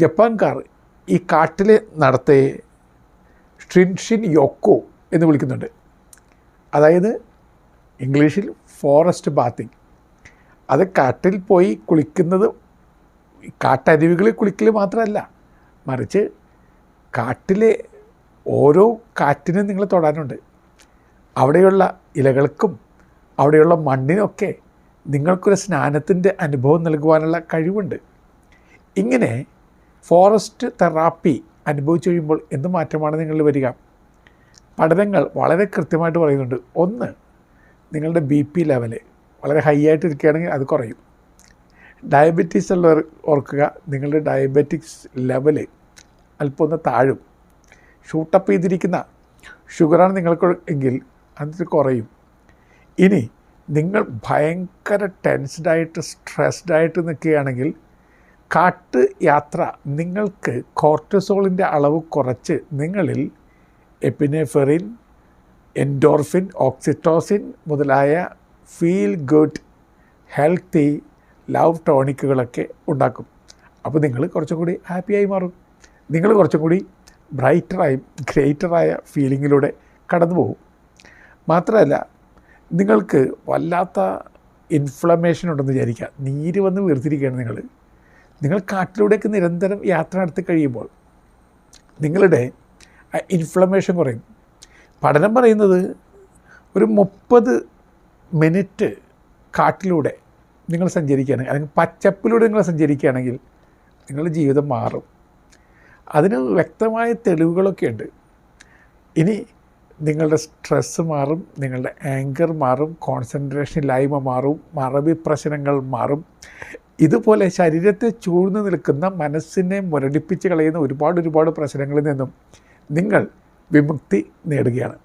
ജപ്പാൻകാർ ഈ കാട്ടിൽ നടത്തയെ ഷിൻഷിൻ യോക്കോ എന്ന് വിളിക്കുന്നുണ്ട്. അതായത് ഇംഗ്ലീഷിൽ ഫോറസ്റ്റ് ബാത്തിങ്. അത് കാട്ടിൽ പോയി കുളിക്കുന്നത് കാട്ടരുവികളിൽ കുളിക്കൽ മാത്രമല്ല, മറിച്ച് കാട്ടിലെ ഓരോ കാറ്റിനും നിങ്ങൾ തൊടാനുണ്ട്. അവിടെയുള്ള ഇലകൾക്കും അവിടെയുള്ള മണ്ണിനൊക്കെ നിങ്ങൾക്കൊരു സ്നാനത്തിൻ്റെ അനുഭവം നൽകുവാനുള്ള കഴിവുണ്ട്. ഇങ്ങനെ ഫോറസ്റ്റ് തെറാപ്പി അനുഭവിച്ചു കഴിയുമ്പോൾ എന്ത് മാറ്റമാണ് നിങ്ങളിൽ വരിക? പഠനങ്ങൾ വളരെ കൃത്യമായിട്ട് പറയുന്നുണ്ട്. ഒന്ന്, നിങ്ങളുടെ BP ലെവല് വളരെ ഹൈ ആയിട്ട് ഇരിക്കുകയാണെങ്കിൽ അത് കുറയും. ഡയബറ്റീസ് ഉള്ളവർ ഓർക്കുക, നിങ്ങളുടെ ഡയബറ്റിക്സ് ലെവല് അല്പം ഒന്ന് താഴും. ഷൂട്ടപ്പ് ചെയ്തിരിക്കുന്ന ഷുഗറാണ് നിങ്ങൾക്ക് എങ്കിൽ അത് കുറയും. ഇനി നിങ്ങൾ ഭയങ്കര ടെൻസ്ഡായിട്ട് സ്ട്രെസ്ഡായിട്ട് നിൽക്കുകയാണെങ്കിൽ കാട്ട് യാത്ര നിങ്ങൾക്ക് കോർട്ടിസോളിൻ്റെ അളവ് കുറച്ച് നിങ്ങളിൽ എപ്പിനെഫ്രിൻ, എൻഡോർഫിൻ, ഓക്സിറ്റോസിൻ മുതലായ ഫീൽ ഗുഡ് ഹെൽത്തി ലവ് ടോണിക്കുകളൊക്കെ ഉണ്ടാക്കും. അപ്പോൾ നിങ്ങൾ കുറച്ചും കൂടി ഹാപ്പിയായി മാറും. നിങ്ങൾ കുറച്ചും കൂടി ബ്രൈറ്ററായും ഗ്രേറ്ററായ ഫീലിങ്ങിലൂടെ കടന്നു പോകും. മാത്രമല്ല, നിങ്ങൾക്ക് വല്ലാത്ത ഇൻഫ്ലമേഷൻ ഉണ്ടെന്ന് വിചാരിക്കുക, നീര് വന്ന് വീർത്തിരിക്കുകയാണ്. നിങ്ങൾ കാട്ടിലൂടെയൊക്കെ നിരന്തരം യാത്ര നടത്തി കഴിയുമ്പോൾ നിങ്ങളുടെ ഇൻഫ്ലമേഷൻ കുറയും. പഠനം പറയുന്നത് ഒരു 30 മിനിറ്റ് കാട്ടിലൂടെ നിങ്ങൾ സഞ്ചരിക്കുകയാണെങ്കിൽ, അല്ലെങ്കിൽ പച്ചപ്പിലൂടെ നിങ്ങൾ സഞ്ചരിക്കുകയാണെങ്കിൽ നിങ്ങളുടെ ജീവിതം മാറും. അതിന് വ്യക്തമായ തെളിവുകളൊക്കെ ഉണ്ട്. ഇനി നിങ്ങളുടെ സ്ട്രെസ്സ് മാറും, നിങ്ങളുടെ ആങ്കർ മാറും, കോൺസെൻട്രേഷൻ ഇല്ലായ്മ മാറും, മറവി പ്രശ്നങ്ങൾ മാറും. ഇതുപോലെ ശരീരത്തെ ചൂഴ്ന്നു നിൽക്കുന്ന, മനസ്സിനെ മുരടിപ്പിച്ച് കളയുന്ന ഒരുപാട് പ്രശ്നങ്ങളിൽ നിന്നും നിങ്ങൾ വിമുക്തി നേടുകയാണ്.